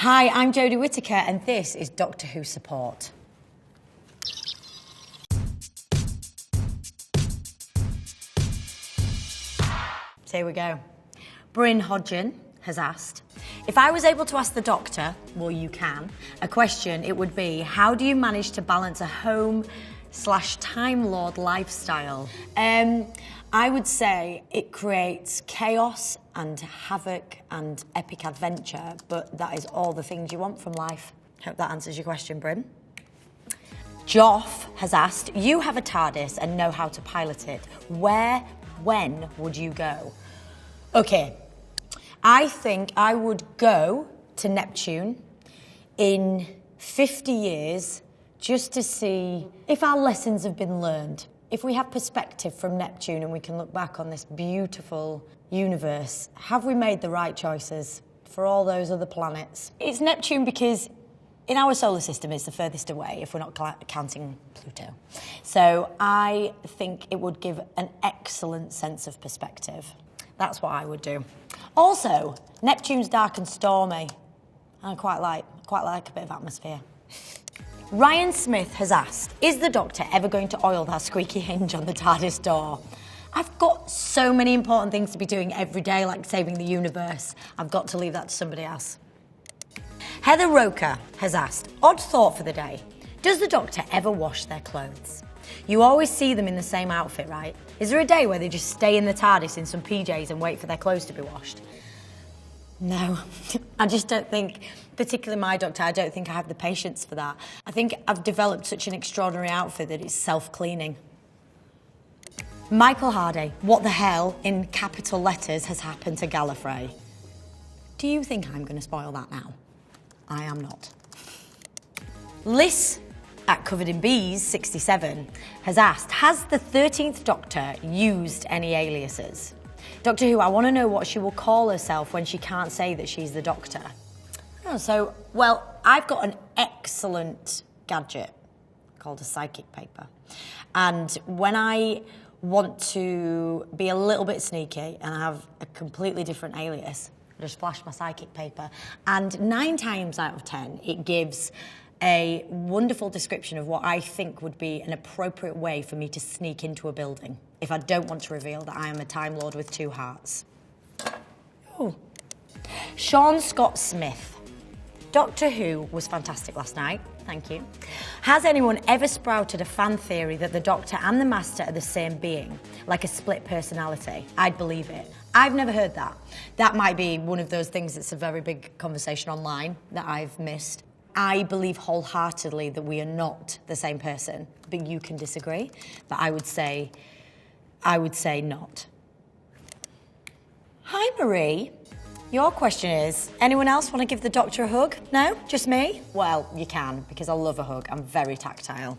Hi, I'm Jodie Whittaker, and this is Doctor Who Support. So here we go. Bryn Hodgin has asked, if I was able to ask the Doctor, well, you can, a question, it would be, how do you manage to balance a home/Time Lord lifestyle? I would say it creates chaos and havoc and epic adventure, but that is all the things you want from life. Hope that answers your question, Bryn. Joff has asked, you have a TARDIS and know how to pilot it. Where, when would you go? Okay, I think I would go to Neptune in 50 years just to see if our lessons have been learned. If we have perspective from Neptune and we can look back on this beautiful universe, have we made the right choices for all those other planets? It's Neptune because in our solar system it's the furthest away if we're not counting Pluto. So I think it would give an excellent sense of perspective. That's what I would do. Also, Neptune's dark and stormy. I quite like a bit of atmosphere. Ryan Smith has asked, is the Doctor ever going to oil that squeaky hinge on the TARDIS door? I've got so many important things to be doing every day, like saving the universe. I've got to leave that to somebody else. Heather Roker has asked, odd thought for the day. Does the Doctor ever wash their clothes? You always see them in the same outfit, right? Is there a day where they just stay in the TARDIS in some PJs and wait for their clothes to be washed? No, I just don't think, particularly my Doctor, I don't think I have the patience for that. I think I've developed such an extraordinary outfit that it's self-cleaning. Michael Hardy, what the hell in capital letters has happened to Gallifrey? Do you think I'm going to spoil that now? I am not. Liz at Covered in Bees 67 has asked, has the 13th Doctor used any aliases? Doctor Who, I want to know what she will call herself when she can't say that she's the Doctor. Oh, well, I've got an excellent gadget called a psychic paper. And when I want to be a little bit sneaky and have a completely different alias, I just flash my psychic paper. And 9 times out of 10, it gives a wonderful description of what I think would be an appropriate way for me to sneak into a building if I don't want to reveal that I am a Time Lord with 2 hearts. Ooh. Sean Scott Smith. Doctor Who was fantastic last night. Thank you. Has anyone ever sprouted a fan theory that the Doctor and the Master are the same being, like a split personality? I'd believe it. I've never heard that. That might be one of those things that's a very big conversation online that I've missed. I believe wholeheartedly that we are not the same person, but you can disagree. But I would say not. Hi, Marie. Your question is, anyone else want to give the Doctor a hug? No? Just me? Well, you can, because I love a hug. I'm very tactile.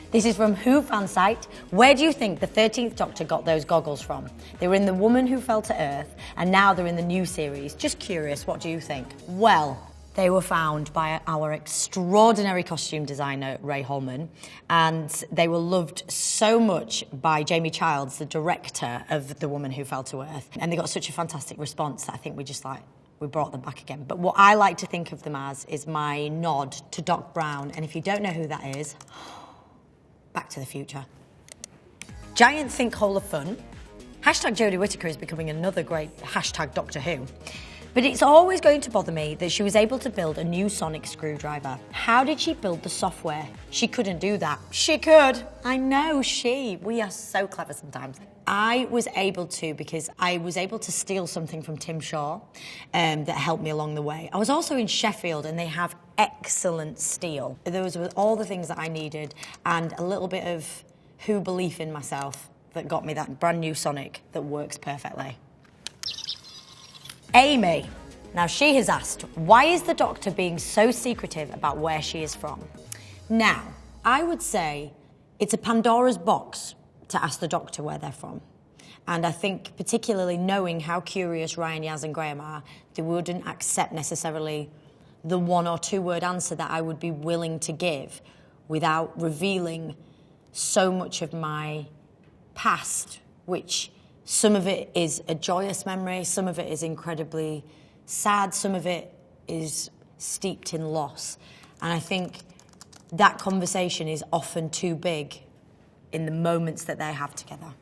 This is from Who fan site. Where do you think the 13th Doctor got those goggles from? They were in The Woman Who Fell to Earth, and now they're in the new series. Just curious, what do you think? Well, they were found by our extraordinary costume designer, Ray Holman, and they were loved so much by Jamie Childs, the director of The Woman Who Fell to Earth, and they got such a fantastic response that I think we brought them back again. But what I like to think of them as is my nod to Doc Brown, and if you don't know who that is, Back to the Future. Giant Thinkhole of Fun. Hashtag Jodie Whittaker is becoming another great hashtag Doctor Who. But it's always going to bother me that she was able to build a new sonic screwdriver. How did she build the software? She couldn't do that. She could. I know, we are so clever sometimes. I was able to because I was able to steal something from Tim Shaw that helped me along the way. I was also in Sheffield and they have excellent steel. Those were all the things that I needed and a little bit of Who belief in myself that got me that brand new sonic that works perfectly. Amy. Now she has asked, why is the Doctor being so secretive about where she is from? Now, I would say it's a Pandora's box to ask the Doctor where they're from. And I think particularly knowing how curious Ryan, Yaz and Graham are, they wouldn't accept necessarily the 1 or 2 word answer that I would be willing to give without revealing so much of my past, which some of it is a joyous memory, some of it is incredibly sad, some of it is steeped in loss. And I think that conversation is often too big in the moments that they have together.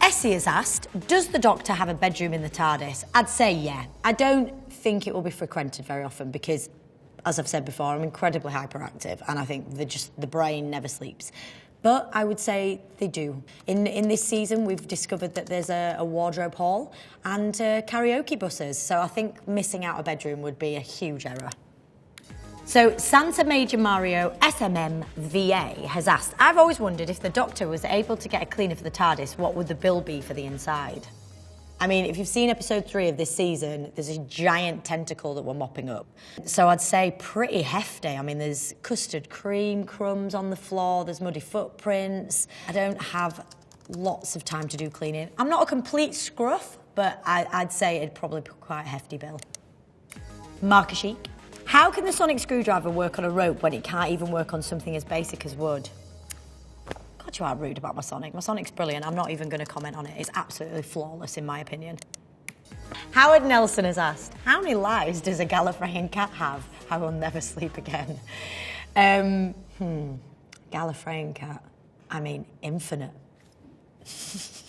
Essie has asked, does the Doctor have a bedroom in the TARDIS? I'd say yeah. I don't think it will be frequented very often because, as I've said before, I'm incredibly hyperactive and I think the brain never sleeps. But I would say they do. In this season, we've discovered that there's a wardrobe hall and karaoke buses. So I think missing out a bedroom would be a huge error. So Santa Major Mario SMMVA has asked, I've always wondered if the Doctor was able to get a cleaner for the TARDIS, what would the bill be for the inside? I mean, if you've seen episode 3 of this season, there's a giant tentacle that we're mopping up. So I'd say pretty hefty. I mean, there's custard cream crumbs on the floor, there's muddy footprints. I don't have lots of time to do cleaning. I'm not a complete scruff, but I'd say it'd probably be quite a hefty bill. Marcus Chic. How can the sonic screwdriver work on a rope when it can't even work on something as basic as wood? God, you are rude about my Sonic. My Sonic's brilliant. I'm not even going to comment on it. It's absolutely flawless, in my opinion. Howard Nelson has asked, how many lives does a Gallifreyan cat have? I will never sleep again. Gallifreyan cat. I mean, infinite.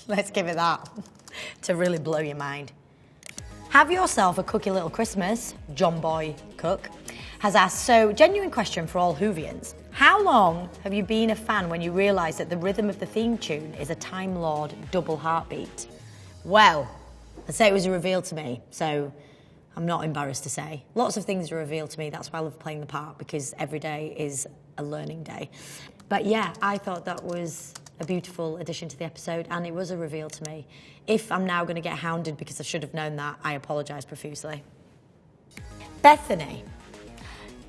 Let's give it that to really blow your mind. Have yourself a cookie little Christmas, John Boy Cook, has asked, so genuine question for all Whovians. How long have you been a fan when you realised that the rhythm of the theme tune is a Time Lord double heartbeat? Well, I'd say it was a reveal to me, so I'm not embarrassed to say. Lots of things are revealed to me, that's why I love playing the part, because every day is a learning day. But yeah, I thought that was a beautiful addition to the episode, and it was a reveal to me. If I'm now going to get hounded because I should have known that, I apologise profusely. Bethany,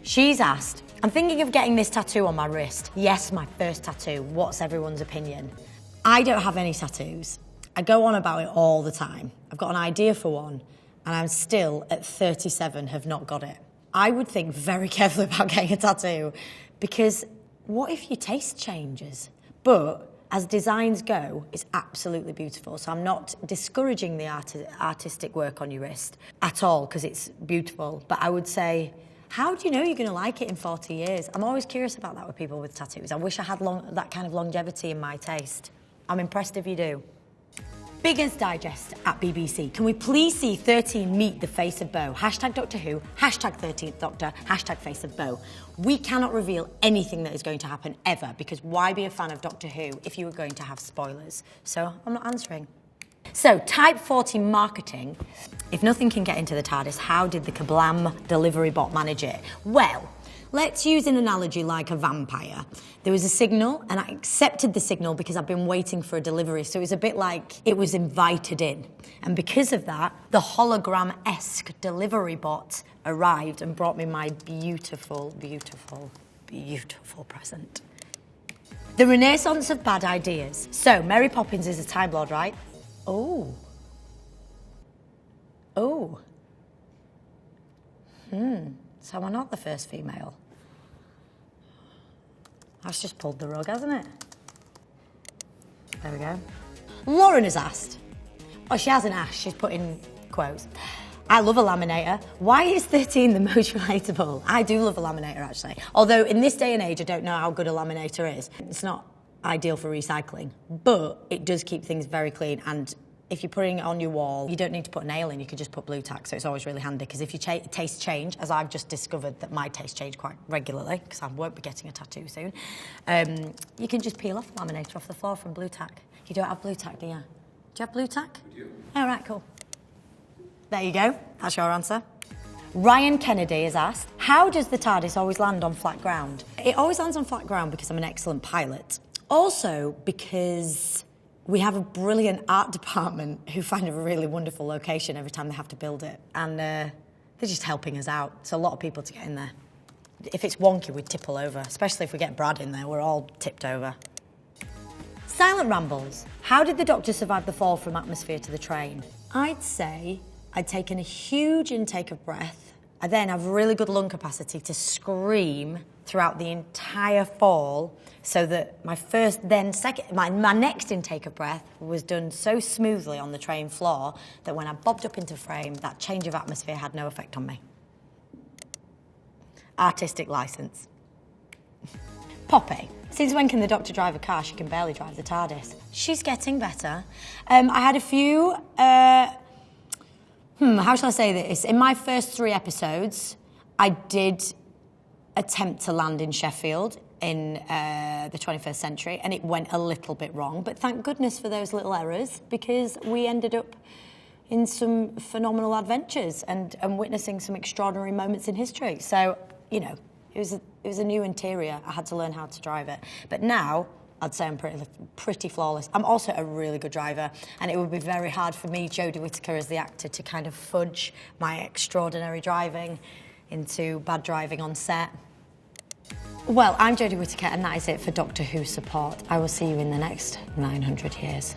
she's asked, I'm thinking of getting this tattoo on my wrist. Yes, my first tattoo. What's everyone's opinion? I don't have any tattoos. I go on about it all the time. I've got an idea for one, and I'm still, at 37, have not got it. I would think very carefully about getting a tattoo, because what if your taste changes? But as designs go, it's absolutely beautiful. So I'm not discouraging the artistic work on your wrist at all, because it's beautiful. But I would say, how do you know you're going to like it in 40 years? I'm always curious about that with people with tattoos. I wish I had that kind of longevity in my taste. I'm impressed if you do. Biggins Digest at BBC. Can we please see 13 meet the face of Bo? Hashtag Doctor Who, hashtag 13th Doctor, hashtag face of Bo. We cannot reveal anything that is going to happen ever, because why be a fan of Doctor Who if you were going to have spoilers? So I'm not answering. So, Type 40 marketing. If nothing can get into the TARDIS, how did the Kablam delivery bot manage it? Well, let's use an analogy like a vampire. There was a signal, and I accepted the signal because I've been waiting for a delivery, so it was a bit like it was invited in. And because of that, the hologram-esque delivery bot arrived and brought me my beautiful, beautiful, beautiful present. The renaissance of bad ideas. So, Mary Poppins is a Time Lord, right? Oh. Oh. So we're not the first female. That's just pulled the rug, hasn't it? There we go. Lauren has asked. Oh, she hasn't asked, she's put in quotes. I love a laminator. Why is 13 the most relatable? I do love a laminator, actually. Although in this day and age, I don't know how good a laminator is. It's not ideal for recycling, but it does keep things very clean, and if you're putting it on your wall, you don't need to put a nail in, you can just put blue tack, so it's always really handy, because if your tastes change, as I've just discovered that my tastes change quite regularly, because I won't be getting a tattoo soon, you can just peel off the laminator off the floor from blue tack. You don't have blue tack, do you? Do you have blue tack? We do. All right, cool. There you go, that's your answer. Ryan Kennedy has asked, how does the TARDIS always land on flat ground? It always lands on flat ground because I'm an excellent pilot. Also because we have a brilliant art department who find a really wonderful location every time they have to build it. And they're just helping us out. It's a lot of people to get in there. If it's wonky, we tip all over, especially if we get Brad in there, we're all tipped over. Silent Rambles. How did the Doctor survive the fall from atmosphere to the train? I'd say I'd taken a huge intake of breath. I then have really good lung capacity to scream throughout the entire fall, so that my next intake of breath was done so smoothly on the train floor that when I bobbed up into frame, that change of atmosphere had no effect on me. Artistic license. Poppy. Since when can the Doctor drive a car? She can barely drive the TARDIS. She's getting better. I had a few, how shall I say this? In my first 3 episodes, I did attempt to land in Sheffield in the 21st century, and it went a little bit wrong. But thank goodness for those little errors, because we ended up in some phenomenal adventures and witnessing some extraordinary moments in history. So, you know, it was a new interior. I had to learn how to drive it. But now, I'd say I'm pretty flawless. I'm also a really good driver, and it would be very hard for me, Jodie Whittaker, as the actor, to kind of fudge my extraordinary driving into bad driving on set. Well, I'm Jodie Whittaker, and that is it for Doctor Who support. I will see you in the next 900 years.